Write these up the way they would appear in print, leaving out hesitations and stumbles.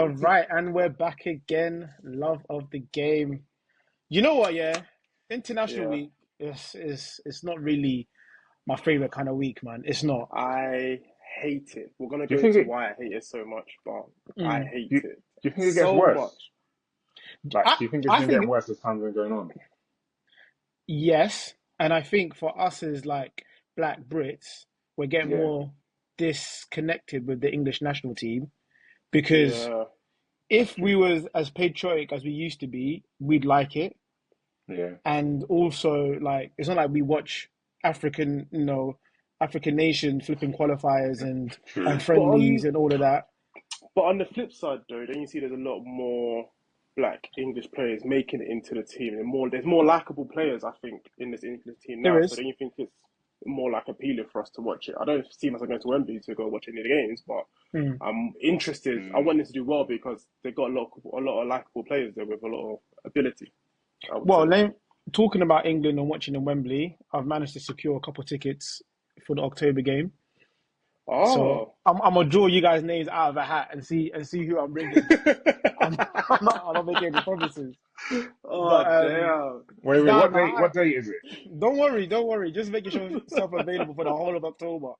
All right, and we're back again. Love of the game. You know what? Yeah, International Yeah, Week is it's not really my favorite kind of week, man. It's not. I hate it. We're gonna Do you go think into it? why I hate it so much, but I Mm. hate Do you, do it you think it gets so worse? much. Like, I do you think it's I been getting think worse as time's been going on? yes, and I think for us as like Black Brits, we're getting Yeah, more disconnected with the English national team because Yeah, that's if we true. was as patriotic as we used to be, we'd like it. Yeah, And also like it's not like we watch African, African nation flipping qualifiers and true. but friendlies on and all of that. but on the flip side though, then you see there's a lot more black English players making it into the team, and there's more likable players I think in this English team There now. So is. then you think it's more like appealing for us to watch it. I don't see myself going to Wembley to go watch any of the games, but Mm. I'm interested. I Mm. want them to do well because they got a lot of likable players there with a lot of ability, I would Well, say. talking about England and watching in Wembley, I've managed to secure a couple of tickets for the October game. So Oh. I'm gonna draw you guys' names out of a hat and see who I'm bringing. I'm, I'm not making any promises, Oh but damn. Wait. no, What no, date? What date is it? don't worry. Just make yourself available for the whole of October.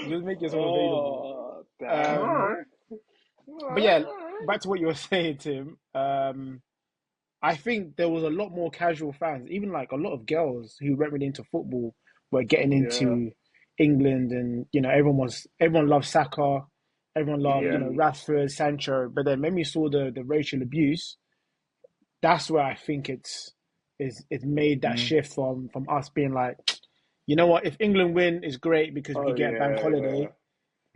Just make yourself available. Oh All damn. Um, right. All but right. yeah, All right. back to what you were saying, Tim. I think there was a lot more casual fans, even like a lot of girls who weren't really into football were getting Yeah. into England, and everyone loved Saka, everyone loved Yeah. Rashford, Sancho. But then when we saw the racial abuse, that's where I think it's made that Mm. shift from us being like, you know what, if England win, it's great because we Oh can get a bank yeah. holiday,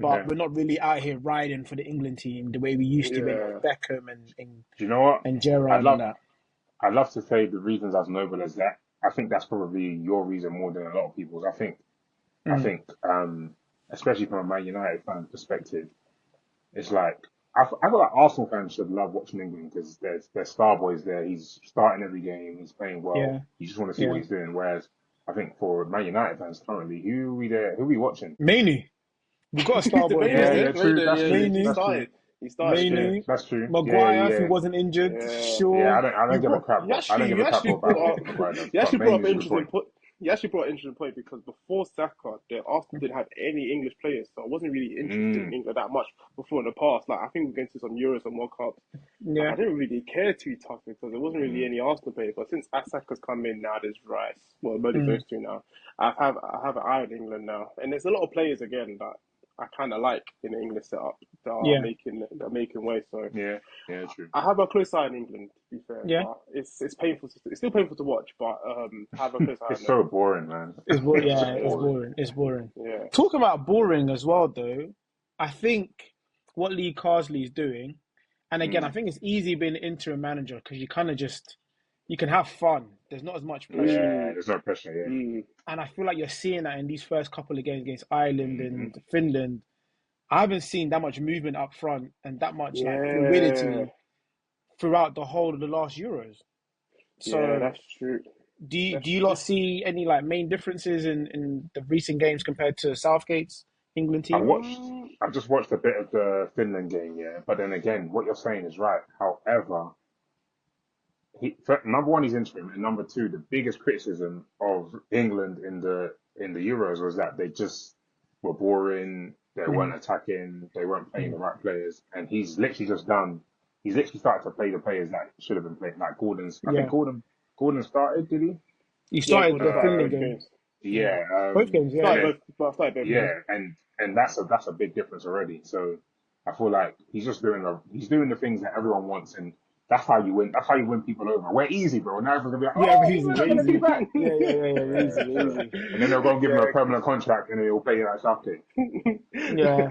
but Yeah. we're not really out here riding for the England team the way we used to with like Yeah. Beckham Do you know what? and I'd Gerrard and love. that. I'd love to say the reasons as noble as that. I think that's probably your reason more than a lot of people's. I Mm, think, especially from a Man United fan perspective, it's like I feel like Arsenal fans should love watching England because there's star boys there. He's starting every game. He's playing well. yeah, You just want to see what yeah. he's doing. Whereas I think for Man United fans currently, who are we there? Who are we watching? Mainly, we got a star The boy Mainoo's Yeah, there. there. yeah, true. That's true. He Mainly, That's true. started. He started. Yeah, Mainly, that's true. Yeah, Maguire if he yeah, wasn't injured, Yeah. yeah. sure. I don't You give a brought crap. you I don't actually give you a crap actually what brought up Maguire does. you But actually brought up mainly an is a good interesting point. point. You actually brought an interesting point because before Saka, the Arsenal didn't have any English players, so I wasn't really interested in Mm, England that much before in the past. Like I think we're going to some Euros and World Cups. Like I Yeah, didn't really care too tough because there wasn't really mm. any Arsenal players. But since Saka's come in now, there's Rice. Well, only mm, those two now. I have an eye on England now, and there's a lot of players again that I kind of like in the English setup yeah, that are making way. So Yeah, yeah, true. I have a close eye on England, to be fair, yeah. but it's painful. It's still painful to watch, but I have a close eye It's on them. so boring, man. It's Yeah, just Yeah, it's boring. boring. It's boring. yeah, Talking about boring as well, though. I think what Lee Carsley is doing, and again, I Mm, think it's easy being an interim manager because you kind of just you can have fun. There's not as much pressure. mm, yeah, there's no pressure. Yeah. mm, And I feel like you're seeing that in these first couple of games against Ireland Hmm. and Finland. I haven't seen that much movement up front and that much like yeah, fluidity throughout the whole of the last Euros. yeah. So That's true. do That's you true. lot see any like main differences in the recent games compared to Southgate's England I've team? watched. Um, I've just watched a bit of the Finland game, yeah. But then again, what you're saying is right. However, number one, he's interim, and number two, the biggest criticism of England in the Euros was that they just were boring. They weren't Mm, attacking. They weren't playing mm. the right players, and he's literally just done. He's literally started to play the players that should have been playing. Like Gordon's. I think Yeah, Gordon started, did he? he yeah, started Gordon the started Finland both Um, game. games. Yeah, yeah. both games. Yeah, And Started yeah. then both, but started both Mm. games. yeah, and that's a big difference already. So I feel like he's doing the things that everyone wants, and that's how you win. That's how you win people over. We're easy, bro. Now everyone's gonna be like, Yeah, we're oh, easy, we're we're not gonna be easy. back. Yeah, we're easy, Yeah. we're So easy. and then they'll go and give him a Yeah, permanent contract, and then he'll play like Southgate. Yeah,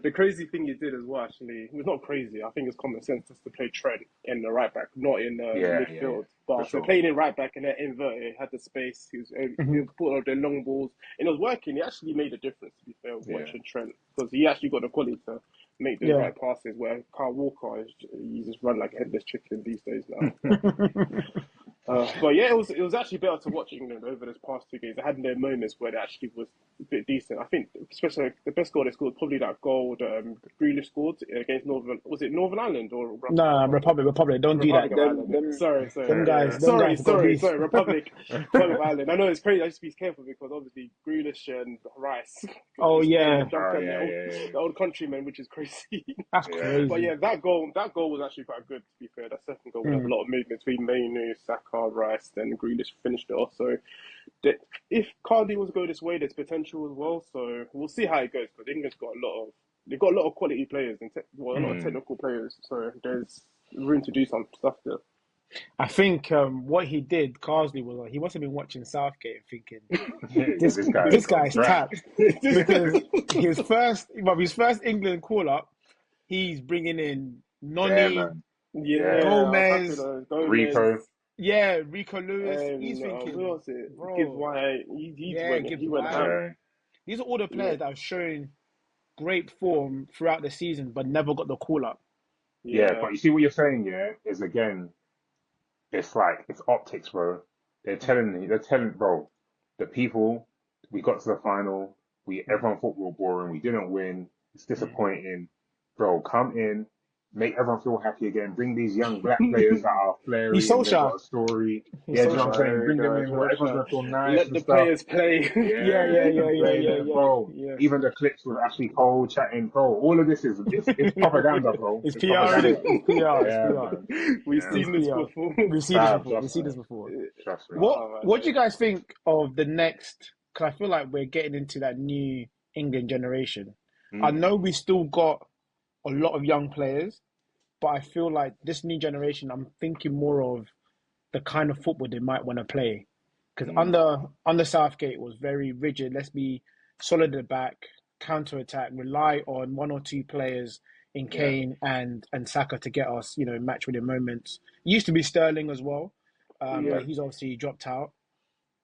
the crazy thing you did as well, actually, it was not crazy. I think it's common sense just to play Trent in the right back, not in Yeah, midfield. for But so sure. playing in right back and then inverted, had the space. He hmm was putting out the long balls, and it was working. It actually made a difference. To be fair, Yeah. watching Trent because he actually got the quality to make those yeah. right passes. Where Kyle Walker is, he just run like a headless chicken these days now. But yeah, it was actually better to watch England over this past 2 games. They had their moments where they actually was a bit decent. I think, especially the best goal they scored, probably that goal Grealish scored against Northern. Was it Northern Ireland or Nah, Republic? Republic. Don't do that. Republic of Ireland. Sorry, Them sorry, guys. Them sorry, guys got sorry, beef. sorry. Republic of Ireland. I know it's crazy. I just be careful because obviously Grealish and Rice Oh just yeah, jumped Oh on yeah, yeah, yeah, the old countrymen, which is crazy. that's yeah. But crazy. yeah, that goal was actually quite good. To be fair, that second goal would have a Mm. lot of movement between Mainu, Saka, Rice, then Grealish finished it off. So if Cardi was to go this way, there's potential as well. So we'll see how it goes. Because England's got they've got a lot of quality players and a lot of Mm. technical players. So there's room to do some stuff there. I think what he did, Carsley, was like, he must have been watching Southgate and thinking Yeah, this this guy is this on guy's crack. tapped because his first England call up, he's bringing in Yeah, Noni, man. Yeah. Yeah, I was happy Gomez, though. Gomez, Rico. yeah, Rico Lewis. He's who thinking, else? Gibbs bro, White. yeah, Gibbs He went White. ham. Yeah. These are all the Yeah, players that have shown great form throughout the season, but never got the call up. Yeah, yeah, but you see what you're saying, yeah, is again, it's like it's optics, bro. They're telling, bro, the people, we got to the final, Mm, everyone thought we were boring, we didn't win, it's mm. disappointing. Bro, come in, make everyone feel happy again, bring these young black players that are He's flary and they've Solskjaer. got a story. He's Yeah, do you know what I'm Solskjaer. saying? there we Bring them go. in, where everyone's gonna feel nice Let and the stuff. players play. Yeah, Yeah, yeah, let yeah, them yeah, play yeah, them, yeah, bro. yeah. Even the clips with Ashley Cole chatting, bro. All of this is it's propaganda, bro. It's It's PR, isn't propaganda. it? It's PR. It's Yeah, PR. man. We've Yeah, It's seen man. this PR. before. We've seen this Fab, before. We've trust seen me. this before. Trust me. What Oh man, What do you guys think of the next? Because I feel like we're getting into that new England generation. I Mm, know we still got a lot of young players, but I feel like this new generation, I'm thinking more of the kind of football they might want to play. Because mm, under Southgate it was very rigid. Let's be solid at the back, counter attack, rely on one or two players in yeah, Kane and Saka to get us, match winning moments. It used to be Sterling as well, yeah, but he's obviously dropped out.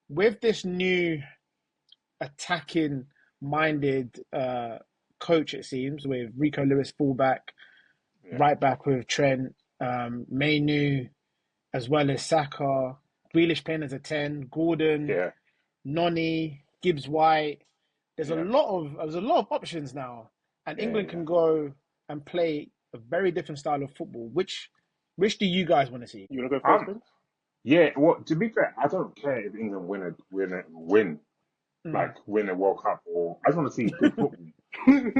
With this new attacking minded coach, it seems, with Rico Lewis fullback, yeah, right back with Trent, Mainu, as well as Saka, Grealish playing as a 10, Gordon, yeah, Noni, Gibbs White. yeah, There's a lot of options now, and yeah, England yeah. can go and play a very different style of football. Which do you guys want to see? you wanna go first, Um, Ben? yeah. Well, to be fair, I don't care if England Mm. win a World Cup, or I just want to see good football.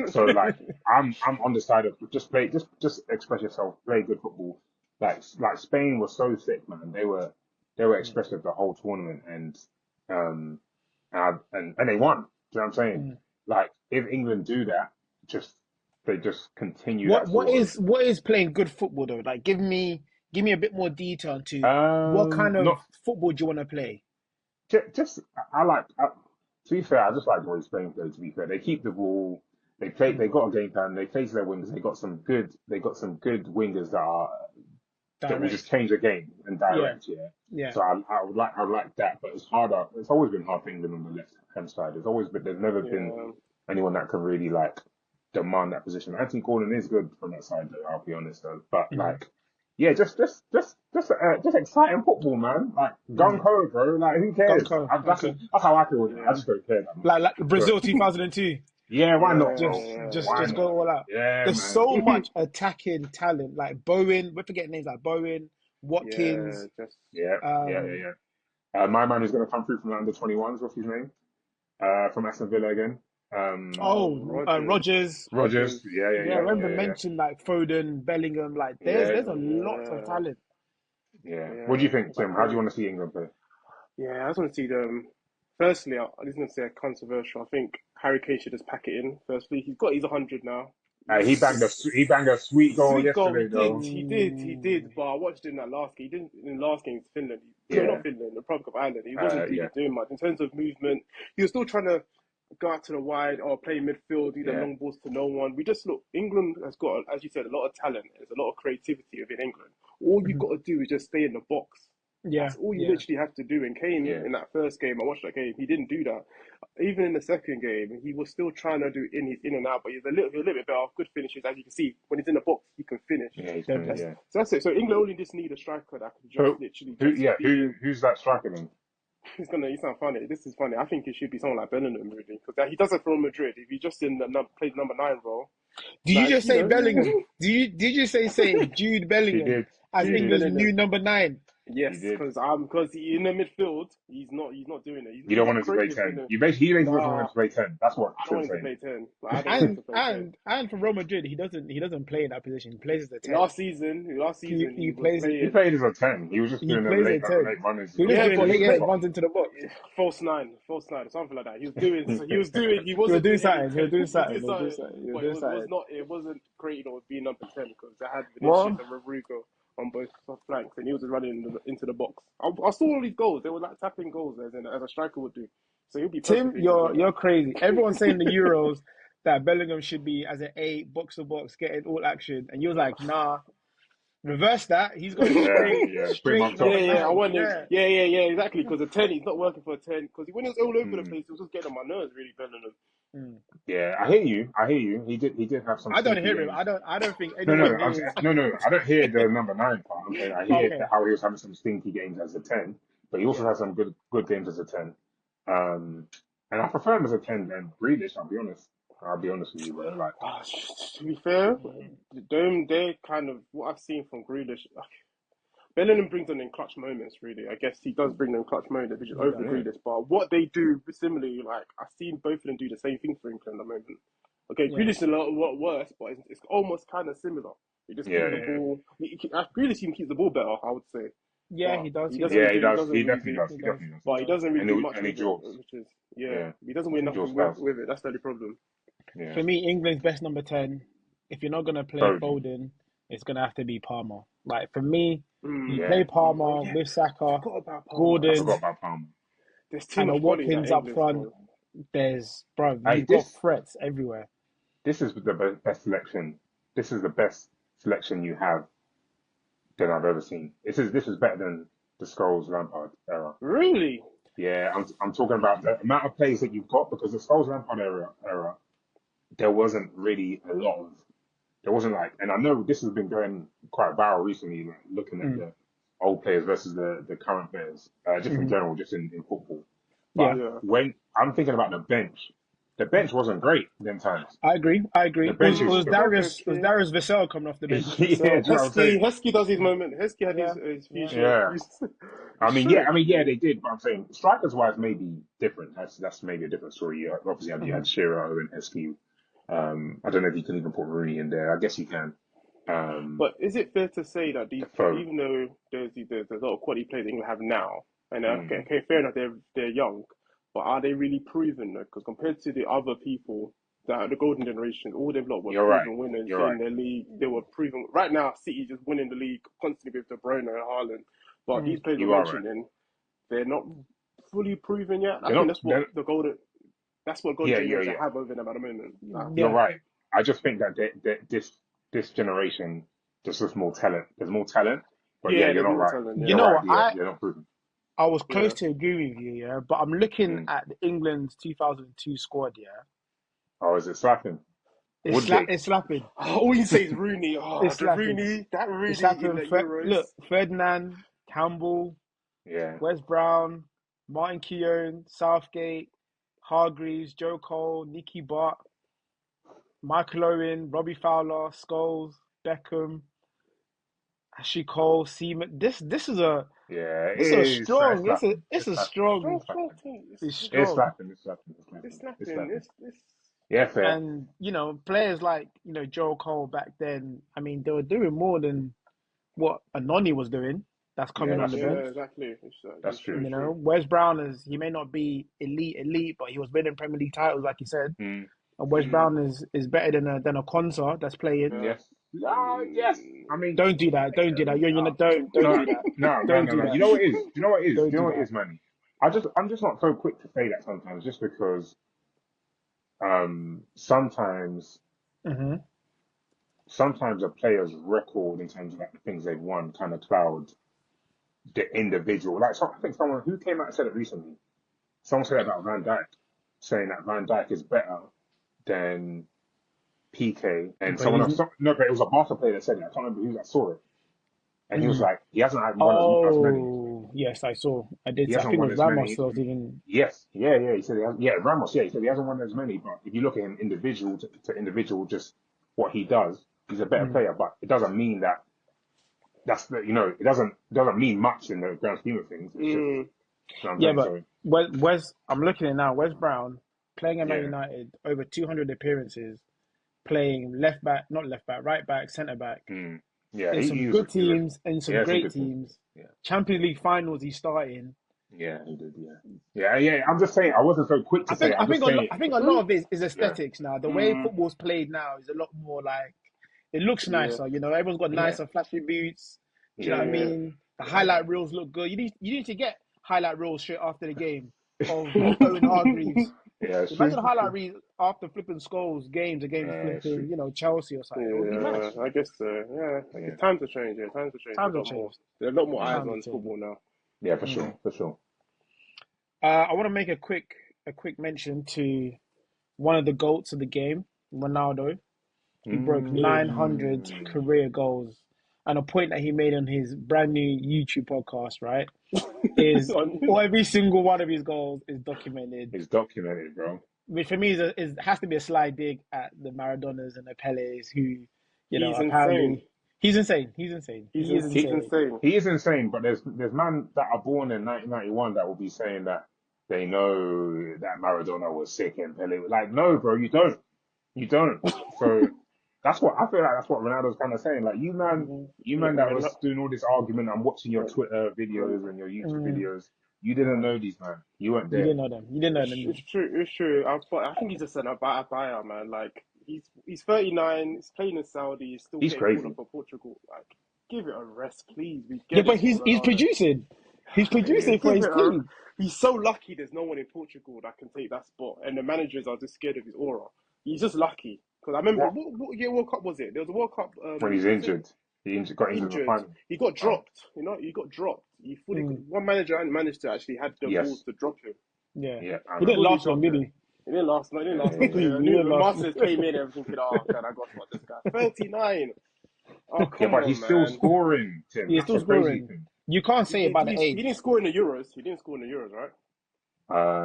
So like, I'm on the side of just play, just express yourself, play good football. Like Spain was so sick, man. They were Mm. expressive the whole tournament, um and they won. Do you know what I'm saying? Mm. Like if England do that, just they just continue What that what sort is what is playing good football though? Like, give me a bit more detail into of what kind of not football do you want to play? just I like to be fair, I just like the way Spain play. To be fair, they keep the ball. They play. They Mm. got a game plan. They face their wingers. They got some good. They got some good wingers that will just Direct. change the game and Yeah, direct. Yeah. yeah. So I would like that, but it's harder. It's always been hard for England on the left hand side. There's never been Yeah, anyone that can really like demand that position. Anthony Gordon is good from that side, though. I'll be honest, though. But Mm. like, yeah, just exciting football, man. Like gung Mm. ho, bro. Like who cares? Gonko. Okay. That's how I feel with it. I yeah, just don't care that much. Like So Brazil 2002. yeah, why not, yeah, bro? Why Just go not? all out. Yeah, There's man. so much attacking talent. Like Bowen, we're forgetting names like Bowen, yeah. Watkins. Just Yeah, yeah, yeah, Um, yeah. My man who's going to come through from the under 21s, what's his name? From Aston Villa again. Rogers, Rogers. Rogers. Rogers. Yeah, yeah, Yeah, I yeah, remember yeah, yeah, mentioned like Foden, Bellingham. Like there's yeah, there's a lot of Yeah, talent. yeah. What do you yeah. think, I Tim? How do you think. want to see England play? Yeah, I just want to see them. Firstly, I just want to say controversial. I think Harry Kane should just pack it in. Firstly, he's 100 now. He banged a He's he banged a sweet goal sweet goal. He yesterday, did, though. he did. Mm, But I watched him in that last game. He didn't in the last game against Finland. No, not Yeah, Finland. The Republic of Ireland. He wasn't yeah, really doing much in terms of movement. He was still trying to go out to the wide or play midfield, do the yeah, long balls to no one. We just look. England has got, as you said, a lot of talent. There's a lot of creativity within England. All you mhm, got to do is just stay in the box. Yeah, That's all you yeah. literally have to do. And Kane, Yeah. in that first game, I watched that game, he didn't do that. Even in the second game, he was still trying to do his in and out, but he's a little bit better. Good finishes, as you can see. When he's in the box, he can finish. Yeah, he's They're gonna, best. That's, yeah. so that's it. So England only just need a striker that can just So literally who, just yeah, be. who's that striker then? You sound funny. This is funny. I think it should be someone like Bellingham, really, because he does it for Real Madrid. If he just in the plays number 9 role, Do you like just say Bellingham? Did you say Jude She Bellingham did. as She Jude did. England's Bellingham. new number 9? She Yes, did. because in the midfield, he's not doing it. You He's don't not want him to play creative. 10. He basically doesn't want him Nah, to play 10. That's what I don't Tim's want him to saying. play 10. Like, I don't want him And to play 10. and for Real Madrid, he doesn't play in that position. He plays as a 10. Last season, He he was plays He playing. played as a 10. He was just he doing them plays late a 10. runners He was just Yeah, doing but he late played runs into the box. false nine, something like that. He He was wasn't doing hitting something. He was 10. doing He was doing something. He was doing something, something. He was but doing something. it wasn't creating or being number 10 because they had Vinicius Well, and Rodrigo on both flanks, and he was just running into the box. I saw all these goals. They were like tapping goals as a striker would do. So he'll be perfect Tim, for England as you're well. crazy. Everyone's saying the Euros that Bellingham should be as an 8, box to box, getting all action, and you was like, nah, reverse that. He's going Yeah, straight, yeah. Put him straight up top. number Yeah, I 9. want him. Yeah. Yeah, exactly. Because a 10, he's not working for a 10. Because when he was all over the Mm. place, he was just getting on my nerves, really, Bellingham. Mm. Yeah, I hear you. I hear you. He did have some I don't stinky hear him. games. I don't think No, no, anyone hears. no, no. I don't hear the number 9 part. I'm saying I hear Okay. how he was having some stinky games as a 10, but he also Yeah. had some good games as a 10. Um, and I prefer him as a 10 than Grealish. I'll be honest with you, bro. Like, Ah, to be fair, Mm. they kind of what I've seen from Grealish. Bellingham brings them in clutch moments, really. I guess he does bring them clutch moments, which is He over does. yeah, Grealish. But what they do similarly, like I've seen both of them do the same thing for England at the moment. Okay, Yeah. Grealish is a lot worse, but it's almost kind of similar. He just yeah, keeping the yeah, ball. Grealish even keeps the ball better, I would say. Yeah, But he does. he He doesn't does. yeah. He do. He does. doesn't He really definitely do. does. He He does. definitely does. He But he does. doesn't really And do much he with it, draws. which is Yeah, he doesn't win he draws nothing fouls. with it. That's the only problem. Yeah. For me, England's best number 10, if you're not going to play Foden. Foden, it's going to have to be Palmer. Like, for me, you Mm. play Yeah. Oh Palmer yeah, with I Saka, forgot about Palmer. I Gordon, forgot about Palmer. There's too and a much quality in that Watkins up England front. squad. Hey, You've got threats everywhere. this is the best selection. This is the best selection you have than I've ever seen. This is better than the Scholes Lampard era. Really? Yeah, I'm talking about the amount of players that you've got because the Scholes Lampard era there wasn't really a lot of there wasn't like, and I know this has been going quite viral recently, like looking at Mm. the old players versus the current players, just in Hmm. general, just in football. Yeah, But Yeah. when I'm thinking about the bench wasn't great them times. I agree. I agree. The It was, bench it is was Oh, Darius. It was okay. Darius Vassell coming off the bench. yeah, do you know So what I'm saying? Heskey does his moment. Heskey had Yeah, his few yeah. short. Yeah. He should. I mean, yeah, they did, but I'm saying strikers wise, maybe different. That's maybe a different story. Obviously, you Hmm. had Shearer and Heskey. I don't know if you can even put Rooney in there. I guess you can. Um, But is it fair to say that Defoe. even though there's a lot of quality players England have now, and Mm. okay, fair enough, they're young, but are they really proven though? Because compared to the other people, the golden generation, all them lot were You're right. proven winners You're in right. their league. They were proven. Right now, City just winning the league constantly with De Bruyne and Haaland. But Mm. these players we're You are right. mentioning, they're not fully proven yet. I They're think not. They're, that's what golden yeah, generation yeah. have over them at the moment. You're Yeah, right. I just think that this generation there's just more talent. There's more talent, but yeah, Yeah, you're there's not more right. talent. you You're Yeah, know right. what? Yeah, they're not proven. I was close yeah. to agree with you, yeah, but I'm looking Mm. at the England's 2002 squad, yeah. Oh, is it slapping? Woodgate. It's slapping. All you say is Rooney. Oh, It's the slapping. Rooney, that It's Rooney in slapping. the Euros. Look, Ferdinand, Campbell, Yeah. Wes Brown, Martin Keown, Southgate, Hargreaves, Joe Cole, Nicky Butt, Michael Owen, Robbie Fowler, Scholes, Beckham, Ashley Cole, Seaman. Yeah. This is a It's strong. slapping. It's It's a slapping. strong. Strong, It's strong slapping. team. It's It's strong. slapping. It's slapping. It's It's slapping. It's snapping. slapping. It's Yeah, fair. And players like Joe Cole back then. I mean, they were doing more than what Anoni was doing. That's Yeah, coming on that's the yeah, true. bench. exactly. That's It's very true. true. Wes Brown he may not be elite, but he was winning Premier League titles, like you said. Mm. And Wes Mm, Brown is better than a Konsa that's playing. yeah. Yes. Yes. I mean, Don't do that. Don't do that. Don't no, do that. no. Do You that. know what it is? Do you know what it is? Do Don't you know do what it that. is, Manny? I'm just not so quick to say that sometimes, just because sometimes Hmm. sometimes a player's record in terms of like the things they've won kind of clouds the individual. Like, I think someone who came out and said it recently. Someone said it about Van Dijk, saying that Van Dijk is better than PK, and But someone he's else. No, but it was a Barca player that said it. I can't remember who that saw it, and he was mm. like, he hasn't had won as many. Oh yes, I saw. I did. He I hasn't think it won was as Ramos many. that was even. Yes, yeah. He said, yeah, Ramos. Yeah, he said he hasn't won as many. But if you look at him individual to individual, just what he does, he's a better Mm. player. But it doesn't mean that that's the, it doesn't mean much in the grand scheme of things. It's just, Mm. you know what I'm Yeah, saying? but So I'm looking at it now. Wes Brown playing at Man yeah, United over 200 appearances, playing left back, not left back, right back, centre back mm, yeah, in some he was good he was teams, in he some had some great good things. teams. Yeah, Champions League finals he's starting. yeah, he did. Yeah. I'm just saying. I wasn't so quick to say it. I'm just saying. I think a lot of it is Yeah, aesthetics now. The way Mm. football's played now is a lot more like it looks Yeah. nicer. You know, everyone's got yeah, nicer, flashy boots. Do you know what I yeah, Yeah. mean? The yeah. highlight reels look good. You need to get highlight reels straight after the game of Owen Hargreaves. Yeah, it's true. Imagine a It's highlight true. reel after flipping Scholes games against It's true. flipping, Chelsea or something. It would be mad. Yeah, I guess so. Yeah, I guess Yeah, times have changed. Yeah, times have changed. Times have changed. There's a lot more eyes mm. Times have on changed. football now. Yeah, for Mm. sure, for sure. I want to make a quick mention to one of the goats of the game, Ronaldo. He broke Yeah. 900 Mm. career goals. And a point that he made on his brand new YouTube podcast, right, is every single one of his goals is documented. It's documented, bro. Which for me has to be a sly dig at the Maradonas and the Pelés who, He's insane. apparently he's insane. He's insane. He is He's insane. insane. He is insane, but there's men that are born in 1991 that will be saying that they know that Maradona was sick and Pele. Like, no, bro, you don't. You don't. So that's what I feel like. That's what Ronaldo's kind of saying. Like, you man that was doing all this argument. I'm watching your Twitter videos and your YouTube Mm, videos. You didn't know these, man. You weren't you there. didn't know them. You didn't know them. It's true. It's true. I think he's just a buyer, man. Like he's 39. He's playing in Saudi. He's still He's getting called up crazy. for Portugal. Like, give it a rest, please. We Yeah, get but it, he's Ronaldo. producing. He's producing for Give his it a. team. He's so lucky. There's no one in Portugal that can take that spot, and the managers are just scared of his aura. He's just lucky. Because I remember What? what year World Cup was it? There was a World Cup. When he's Was it injured. Got injured in the injured? final. He got Oh, dropped. He got dropped. Mm, One manager hadn't managed to actually had the balls yes. to drop him. yeah. Yeah, I He didn't remember. Fully last long, dropped did him. he? It didn't last. No, it didn't Yeah, last yeah, long. yeah. He didn't The last. Masters came in and thinking, "Oh, can I got spot this guy?" 39. Oh, Yeah, come but on, he's still man. scoring, Tim. He's That's still the crazy scoring. thing. You can't say about the He age. didn't score in the Euros. He didn't score in the Euros, right?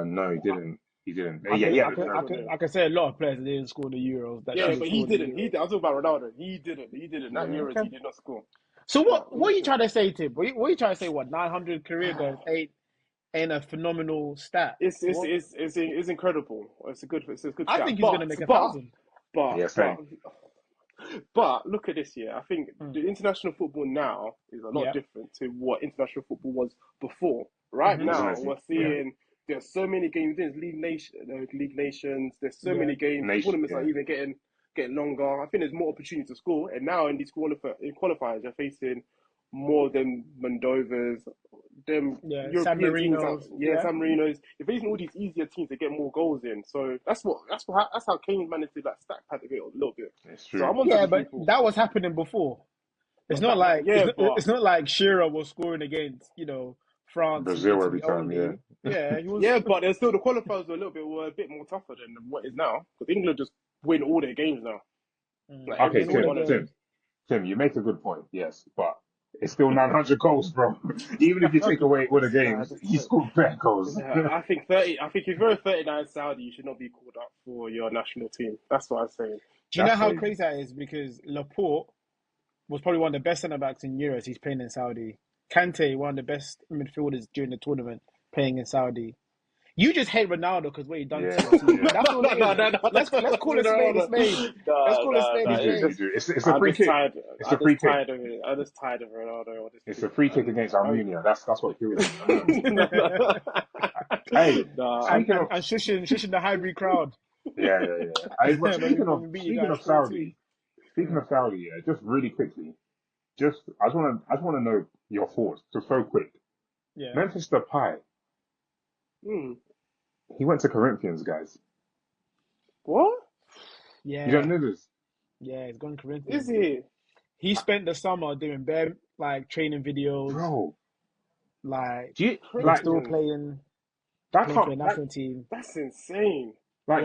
No, he didn't. He didn't. I Yeah, can, yeah, I the can, Didn't I score third. in can, the I can say a lot of players that didn't score the Euros that Yeah, should have but he scored the didn't. Euros. I was talking about Ronaldo. He didn't. That Yeah. Euros, Okay. he did not score. So But what are you trying to say, Tim? What are you trying to say? What 900 career goals ain't a phenomenal stat? it's it's What? it's it's, it's incredible. It's a good I stat. think he's gonna make 1,000. Yeah, But same. look at this year. I think Mm. the international football now is a lot Yeah. different to what international football was before. Right Mm-hmm. now, Definitely. we're Yeah. seeing there's so many games. There's League Nations. There's so Yeah. many games. Nation. Tournaments are Yeah. even getting longer. I think there's more opportunity to score. And now in these qualifiers, you're facing more than Moldovas, them Yeah. San European teams. Marino's. Yeah, Yeah. San Marino's. You're facing all these easier teams to get more goals in. So that's how Kane managed to like stack pad a little bit. It's So true. I'm onto Yeah, these but people. that was happening before. It's But not that happened, like yeah. But it's not like Shearer was scoring against France and Brazil Italy every time. Yeah. only. Yeah, he was. yeah, but there's still the qualifiers were a bit more tougher than what is now because England just win all their games now, like every Okay, Win all single the Tim. one of them. games. Tim, you make a good point. Yes, but it's still 900 goals, bro. Even if you take 100 away all goals. the games, he scored better goals. Yeah, I think 30. I think if you're a 39 Saudi, you should not be called up for your national team. That's what I'm saying. Do you know That's how crazy. crazy that is? Because Laporte was probably one of the best centre backs in Euros. He's playing in Saudi. Kante, one of the best midfielders during the tournament, playing in Saudi. You just hate Ronaldo because what he done to Yeah, your team. yeah. That's all it is. Let's call a spade a spade. Let's call a spade You a do, spade. you do. It's a free kick. It's a I'm free just kick. tired of it. I'm just tired of Ronaldo. It's a free kick against Armenia. That's what kills me. I know. No. Hey, Nah, and, speaking and of and shushing the Highbury crowd. yeah. But when we beat you speaking guys of 4-2. Saudi, yeah, just really quickly, I just want to know your thoughts. Just so quick. Yeah. Memphis Depay, hmm. he went to Corinthians, guys. What You don't Yeah. know this, Yeah, he's gone is Corinthians. he? He spent the summer doing bare like training videos. bro. Like Do you he's like still Corinthians. that? playing for Can't the like national team. That's insane.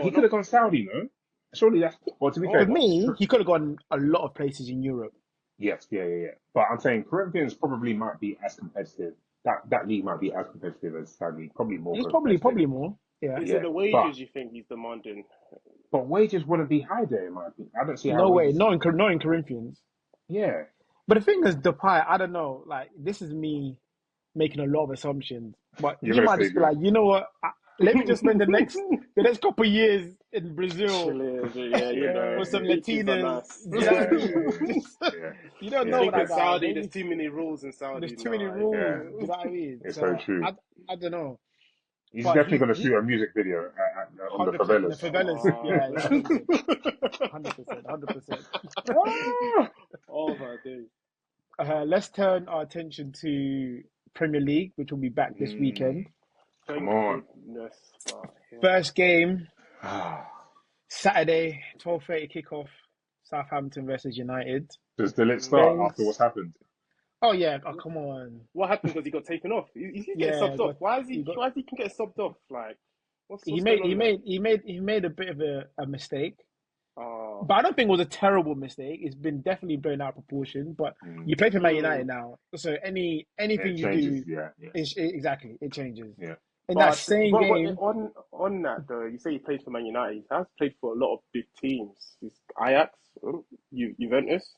he Well, could not. have gone Saudi, no? Surely that's well. To be Oh, For fair, but me, he could have gone a lot of places in Europe. yes, yeah. But I'm saying Corinthians probably might be as competitive. That league might be as competitive as Saudi, probably more He's competitive. probably more. Yeah. is it Yeah, the but wages you think he's demanding? wages wouldn't be high there in my opinion. I don't see how No way. wages. Not in Corinthians. Yeah, But the thing is, Depay, I don't know. Like, this is me making a lot of assumptions, but you're he gonna might say just be good. like, you know what? Let me just spend the next couple of years in Brazil Chileans, yeah, Yeah, for some beaches are Latinas. nice. You know what I mean? Just, yeah, you don't yeah, know Think that in yeah, guy. Saudi, there's Maybe too many rules in there's Saudi. too many Nah, yeah. rules. Do you know what I mean? It's so So true. I don't know. He's But definitely he gonna he shoot a music video on the 100% in the favelas. favelas. Yeah, oh, 100%, 100%, 100%. Ah! oh my days. Let's turn our attention to Premier League, which will be back this weekend. Mm, come Thank on. goodness. But, yeah. First game Ah. Saturday, 12:30 kickoff. Southampton versus United. Does the lit start after Baines. what's happened? Oh yeah. Oh come on. What happened because he got taken off? He's getting Yeah. subbed off. Got Why is he he? got Why is he can get subbed off? Like, he what's going made on there? he made a bit of a mistake. Oh, But I don't think it was a terrible mistake. It's been definitely blown out of proportion. But Mm, you play for Man United mm. now, so anything it you changes. do, Yeah, yeah, exactly it changes. yeah. In that But same but game, on that though, you say he played for Man United. He has played for a lot of big teams. He's Ajax, Juventus,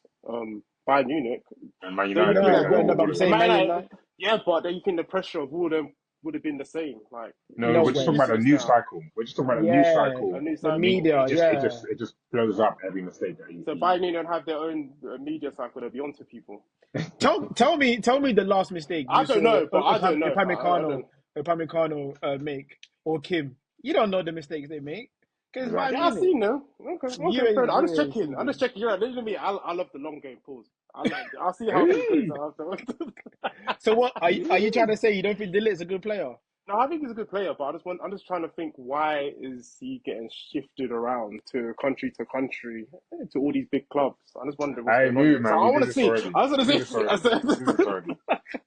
Bayern Munich. And Man Don't you United think played that at no, all, no. But all I'm of the them. saying Man Man United? United, Yeah, but don't you think the pressure of all of them would have been the same? Like No, no we're just talking about a way. new EP6 now, cycle. We're just talking about a new Yeah, a cycle. new the cycle. media, yeah. It just blows up every mistake that So Bayern Munich don't have their own media cycle. They'll be onto people. Tell me the last mistake I you don't saw know, but I don't know. I don't. Upamecano make, or Kim. You don't know the mistakes they make because Bayern exactly. Yeah, I've Munich. seen them. Okay, fair enough. I'm just You ain't checking. seen I'm just them. checking. You know, listen to me. I love the long game. Pause. I'll see how he plays Hey, out afterwards. So what are you trying hey. to say? You don't think Dilit's a good player? No, I think he's a good player, but I'm just trying to think why is he getting shifted around to country to all these big clubs. I just wonder what's Hey, going on move, there. So man. I We want did to this see. already. I was We going did to this see. already. We did this already.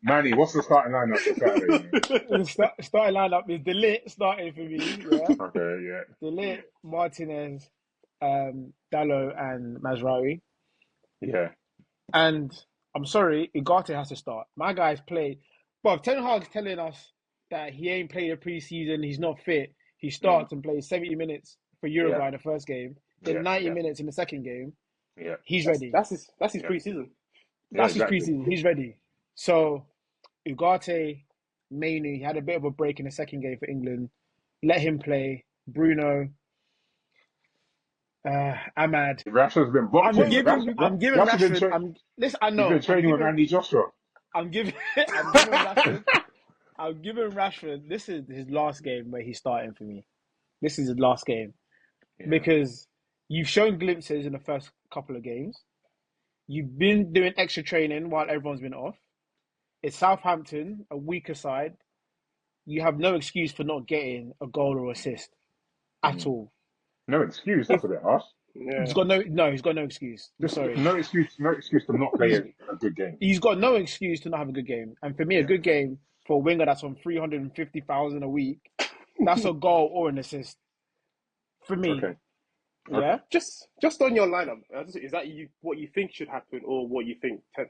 Manny, what's the starting lineup for Saturday, man? The starting lineup is Dilit starting for me. Yeah, Okay, yeah, Dilit, Martinez, Dallo, and Mazraoui. yeah, And I'm sorry, Ugarte has to start. My guy's played. But Ten Hag's telling us that he ain't played a preseason, he's not fit. He mm, starts and plays 70 minutes for yeah, Uruguay in the first game, then 90 yeah, minutes in the second game. yeah, He's That's ready. that's his yeah, preseason. yeah, That's his exactly. preseason. He's ready. So Ugarte, mainly, he had a bit of a break in the second game for England. Let him play. Bruno, Ahmad. Rashford's been boxing. I'm giving Rashford been Rashford. Listen. I he's been know. training with Andy Joshua. I'm giving. I'm giving Rashford. I'm giving Rashford. This is his last game where he's starting for me. This is his last game Yeah, because you've shown glimpses in the first couple of games. You've been doing extra training while everyone's been off. It's Southampton, a weaker side. You have no excuse for not getting a goal or assist at mm. all. No excuse. If That's a bit harsh. he's Yeah. got no, he's got no excuse. I'm Just sorry. no excuse to not play He's a good game. he's got no excuse to not have a good game. And for me, a Yeah. good game for a winger that's on 350,000 a week, that's a goal or an assist for me. Okay. Okay. Yeah, Just on your lineup, is that what you think should happen, or what you think Ten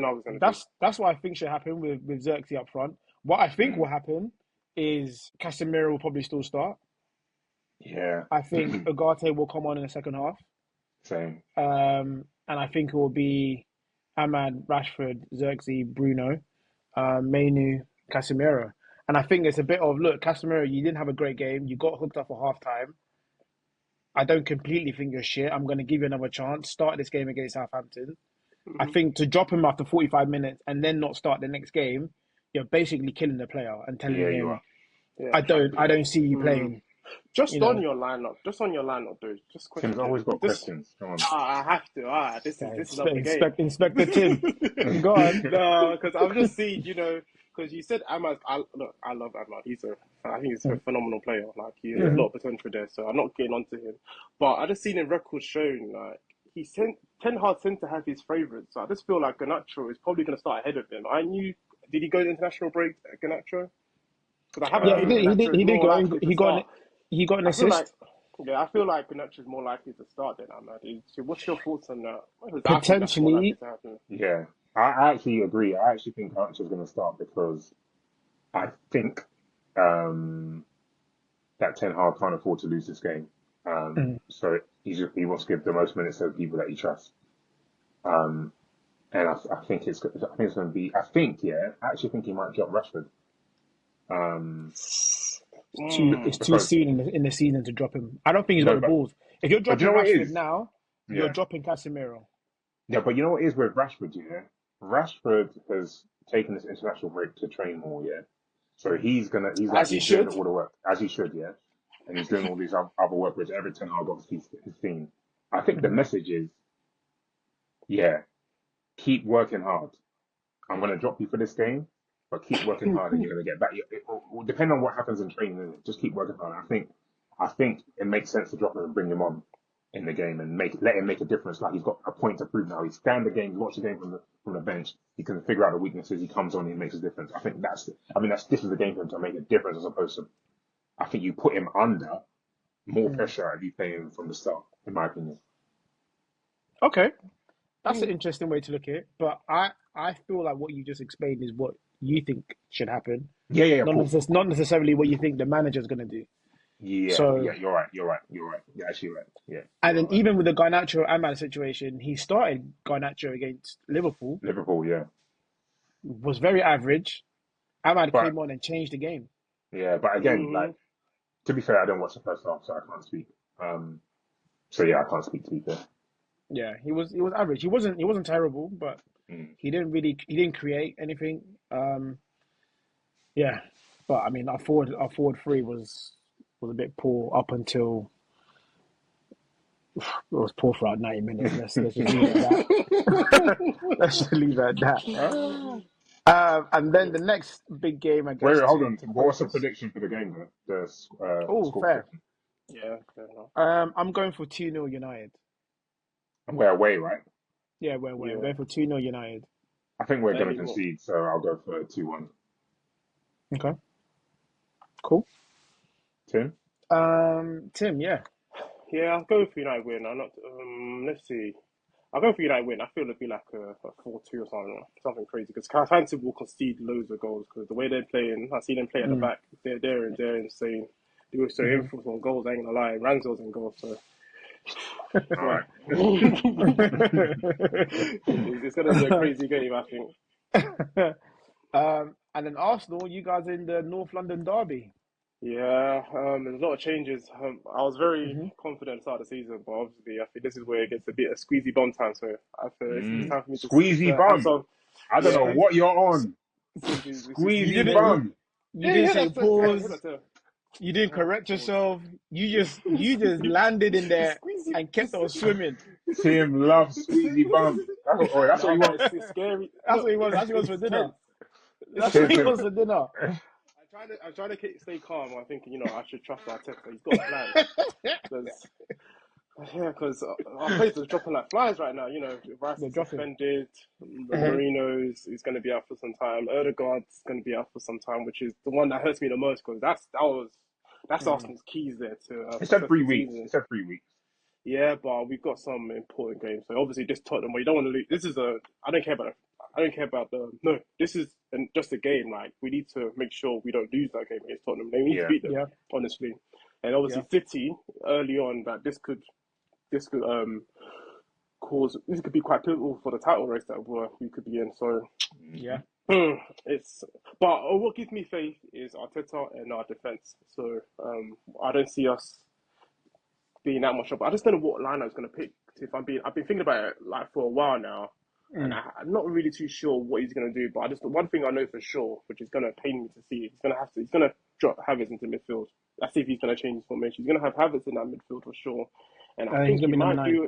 Hag is going to do? that's what I think should happen with Xerxes up front. What I think Mm. will happen is Casemiro will probably still start. Yeah. I think Ugarte will come on in the second half. Same. And I think it will be Ahmad, Rashford, Xerxes, Bruno, Mainu, Casemiro. And I think it's a bit of, look, Casemiro, you didn't have a great game. You got hooked up for half time. I don't completely think you're shit. I'm going to give you another chance. Start this game against Southampton. I Hmm. think to drop him after 45 minutes and then not start the next game, you're basically killing the player and telling Yeah, you him, are. Yeah. I don't see you Hmm. playing. Just You on know, your lineup, though. Just a Tim's question. always got Just questions. Come on. I have to. yeah, This is up the game. Inspector Tim. Go on. No, because I've just seen, because you said Ahmad. Look, I love Ahmad. I think he's a phenomenal player. Like he has a Mm-hmm. lot of potential there. So I'm not getting onto him, but I just seen in records showing like Ten Hag tend to have his favourites. So I just feel like Garnacho is probably going to start ahead of him. I knew did he go to international break at Garnacho? Because I have a Yeah, he feeling did. He did. Garnacho is He did more go. likely to He got an. start. He got an I feel like, assist. yeah, I feel like Garnacho is more likely to start than Ahmad. So what's your thoughts on that? Because I think that's more likely Potentially, to happen. Yeah, I actually agree. I actually think Archer's going to start because I think um, that Ten Hag can't afford to lose this game. So he wants to give the most minutes to the people that he trusts. Um, and I think it's going to be. I actually think he might drop Rashford. Um, Mm. it's too because soon in the season to drop him. I don't think he's got no, the balls. If you're but you dropping know what it Rashford is? now, you're Yeah, dropping Casemiro. yeah, but you know what it is with Rashford? Yeah, Rashford has taken this international break to train more. Yeah, so he's As he actually doing should. all the work as he should. Yeah, and he's doing all these other work which every Ten Hag obviously has seen. I think the message is, yeah, keep working hard. I'm going to drop you for this game, but keep working hard and you're going to get back. It will depend on what happens in training. Just keep working hard. I think it makes sense to drop him and bring him on in the game and let him make a difference. Like he's got a point to prove now. He's scanned the game, watched the game from the bench. He can figure out the weaknesses. He comes on, he makes a difference. I think this is the game for him to make a difference as opposed to, I think you put him under more pressure if you play him from the start, in my opinion. Okay, that's an interesting way to look at it. But I feel like what you just explained is what you think should happen, Yeah, yeah, of course, of not course. necessarily what you think the manager's going to do. Yeah, yeah, So, you're right. You're actually right. Yeah, and you then are right. even with the Garnacho Ahmad situation, he started Garnacho against Liverpool, Liverpool, yeah. was very average. Ahmad But came on and changed the game. yeah, but again, Hmm. like to be fair, I don't watch the first half, so I can't speak. Um, so yeah, I can't speak to be fair. Yeah, he was average. He wasn't terrible, but Mm. he didn't create anything. Yeah, but I mean our forward three was a bit poor up until it was poor for about 90 minutes. Let's just leave it at that. Let's just leave it at that. And then the next big game, I Wait, guess, wait, hold on. to What's the focus. prediction for the game? The Oh, score fair. prediction. Yeah, fair enough. I'm going for 2-0 United. And we're away, right? Yeah, I'm Yeah. going for 2-0 United. I think we're going to Early one. concede, so I'll go for 2-1. Okay, cool. Tim? Tim, yeah. Yeah, I'll go for United win. I'm not. Let's see. I'll go for United win. I feel it'll be like a 4-2 or something crazy. Because Southampton will concede loads of goals because the way they're playing, I see them play at the Mm, back. They're insane. They were so hmm influence on goals. I ain't gonna lie. Ramsdale's in goal, so All yeah. right. It's gonna be a crazy game, I think. and then Arsenal, you guys in the North London derby. Yeah, there's a lot of changes. I was very Hmm confident at the start of the season, but obviously I think this is where it gets a bit of squeezy bomb time. So I feel it's time for me Squeezy to have bum. some. I don't know Yeah, what you're on. You Squeezy didn't you, bum. you yeah, didn't yeah. say Hear pause. that term. You didn't Oh, correct pause. yourself. You just landed in there Squeezy. and kept on swimming. Tim loves squeezy bum. That's what No, you but want. it's scary. That's what Look, he wants. That's what he wants for it's dinner. tense. It's That's what Tim, he tense. Tim. wants for dinner. I'm trying to stay calm. I'm thinking, I should trust Arteta. He's got a plan. Because Yeah, because our players are dropping like flies right now. Rice They're is dropping. suspended. Marino is going to be out for some time. Erdegaard's going to be out for some time, which is the one that hurts me the most because that's Mm. Arsenal's keys there to a It said successful 3 weeks. season. It said 3 weeks. Yeah, but we've got some important games. So obviously, this Tottenham, we don't want to lose. This is a. I don't care about. I don't care about the. No, this is just a game. Like we need to make sure we don't lose that game against Tottenham. We need to Yeah. beat them, Yeah, honestly. And yeah. obviously, City early on that this could cause this could be quite pivotal for the title race that we could be in. So Yeah. it's but what gives me faith is Arteta and our defense. So I don't see us being that much up. I just don't know what line I was going to pick. If I've been thinking about it like for a while now, and Mm. I'm not really too sure what he's going to do. But one thing I know for sure, which is going to pain me to see, he's going to drop Havertz into midfield. Let's see if he's going to change his formation. He's going to have Havertz in that midfield for sure, and He's gonna be number 9.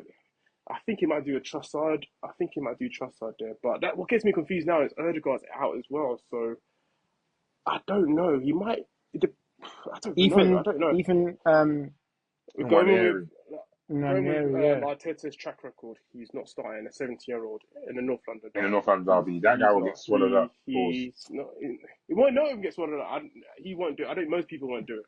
I think he might do a Trossard. I think he might do Trossard there. But what gets me confused now is Erdegaard's out as well. So I don't know. He might. I don't know. I Ethan, don't know. Ethan, We're going with Nwaneri. going with Ranieri, yeah. Arteta's track record, he's not starting a 70-year-old in a North London In the derby. North Derby. That guy He's will not. get swallowed up. Pause. He's not. He won't know him get swallowed up. He won't do it. I think most people won't do it.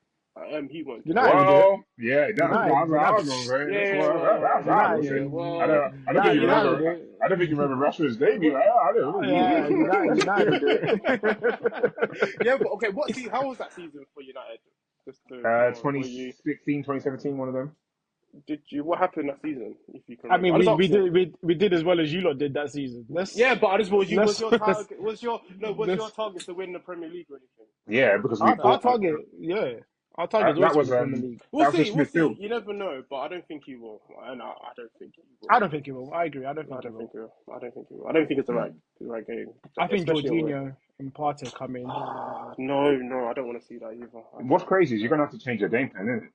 He won't do it. United will do it. Well, yeah, that's what I United, was going to say. That's Yeah, what I well, was United, going yeah, to say. well, I don't think you United will remember. do it. I don't think you remember Rashford's debut. I don't. Yeah, United will do it. yeah, but okay. How was that season for United? Just to come on, were you? 2016, 2017, one of them. Did you? What happened that season? If you can I remember, mean, I just asked it. we did as well as you lot did that season. Yeah, but I just was Let's, your target? Was your target to win the Premier League or anything? Yeah, because we our bought. target, yeah, our target is That always to was win the Premier League. We'll that was see. just We'll see. midfield. You never know, but I don't think he will. I don't think he will. I don't think he will. I agree. I don't I think he don't will. think he will. I don't think he will. I don't think it's the right game. I think Especially away. Jorginho and Partey come in. No, I don't want to see that either. What's crazy is you're gonna have to change your game plan, isn't it?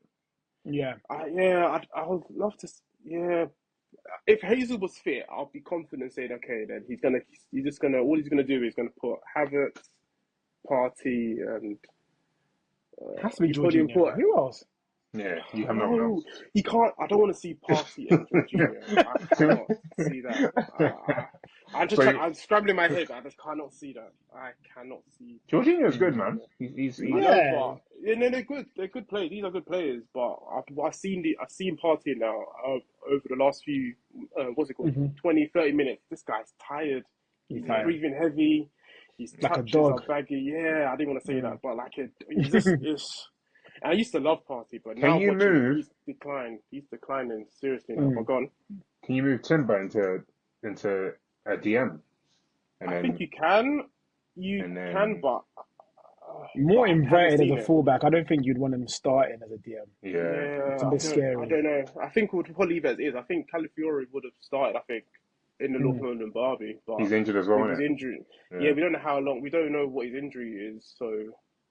Yeah, I would love to. Yeah, if Hazel was fit, I'll be confident saying, okay, then all he's gonna do is gonna put Havertz, Partey, and it has to be he probably Jorginho. put. Who else? Yeah, you have no one No, else. he can't. I don't want to see Partey and Jorginho. I cannot see that. I'm scrambling my head. I just cannot see that. I cannot see. Jorginho's good, man. He's I Yeah. know, but no, they're good. They're good players. These are good players. But I've seen Partey now over the last few what's it called, 20, 30 minutes. This guy's tired. He's tired. breathing heavy. His Like a touches dog. are baggy. Yeah, I didn't want to say that, but he's just ish. And I used to love Partey, but now you watching him, move? he's declined. He's declining seriously now. But go on. Can you move Timber into a DM? And I think you can. But More I haven't inverted seen as a it. fullback. I don't think you'd want him starting as a DM. Yeah. It's a bit scary. I don't know. I think we'll probably leave it as is. I think Calafiori would have started. I think in the North London derby, but He's injured as well, with his isn't it? injury. Yeah, we don't know how long. We don't know what his injury is, so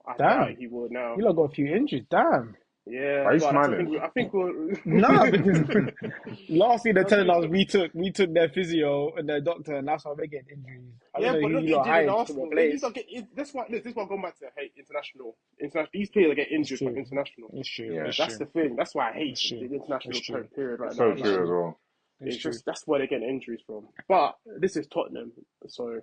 I doubt he will now. You lot got a few injuries. Damn. Yeah, Why are you but smiling? I think we'll. No, because last year they're telling us we took their physio and their doctor, and that's why they're getting injuries. I Yeah, don't know but who look, you he lot did in hired to Arsenal. replace. This is why I'm going back to hate international. These players get injured for international. It's true. Yeah. It's That's true. the thing. That's why I hate It's true. the international It's true. period right So now. true as well. It's just that's where they get injuries from. But this is Tottenham, so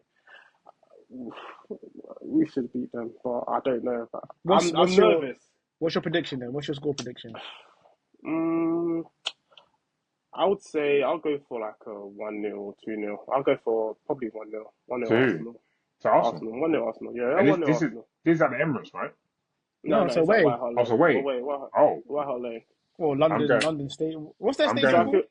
we should beat them. But I don't know. I'm nervous. What's your prediction then? What's your score prediction? I would say I'll go for like a 1-0 or 2-0. I'll go for probably 1-0. 1-0 Two. Arsenal. To Arsenal. 1-0 Arsenal. Yeah, And 1-0 this Arsenal. is at the Emirates, right? No, it's away. At White Hart Lane. Oh, it's away. White Hart Lane. Oh, London Stadium. What's that I'm stadium going- called?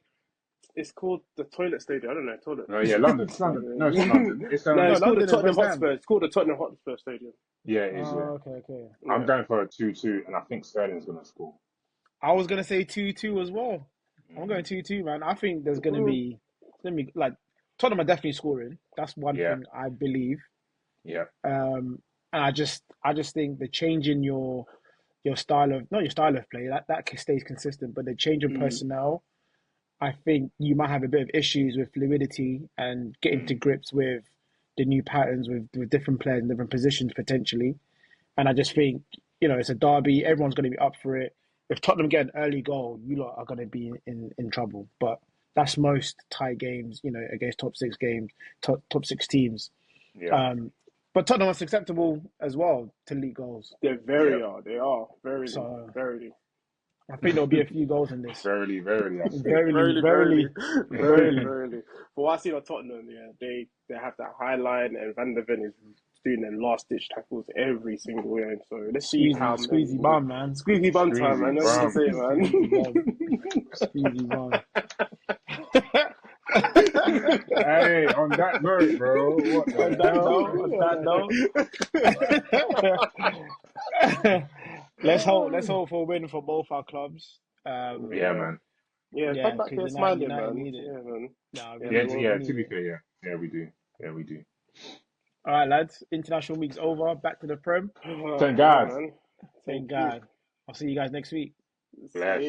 It's called the Toilet Stadium. I don't know, toilet. No, yeah, London. It's London. No, it's not London. It's No, it's called London the is Tottenham West Ham. Hotspur. It's called the Tottenham Hotspur Stadium. Yeah, it is. Yeah. Okay. I'm going for a 2-2, and I think Sterling's going to score. I was gonna say 2-2 as well. I'm going 2-2, man. I think there's gonna be like Tottenham are definitely scoring. That's one thing I believe. Yeah. And I just think the change in your style of not your style of play that stays consistent, but the change in personnel, I think you might have a bit of issues with fluidity and getting to grips with the new patterns with different players in different positions potentially. And I just think it's a derby. Everyone's going to be up for it. If Tottenham get an early goal, you lot are going to be in trouble. But that's most tie games, against top six games, top six teams. Yeah. But Tottenham are susceptible as well to leak goals. They very are. They are. Very. I think there'll be a few goals in this. Verily. I say. Verily. For what I see on Tottenham, they have that high line, and Van der Ven is doing them last ditch tackles every single game. So let's see how squeezy bum, man. Squeezy bum time, man. That's what you say, man. Squeezy bum. Hey, on that note, bro. Let's hope for a win for both our clubs. Yeah, man. Yeah, come back here smiling, man. To be fair, yeah, we do. All right, lads. International week's over. Back to the Prem. Thank God. Thank God. I'll see you guys next week. Bless.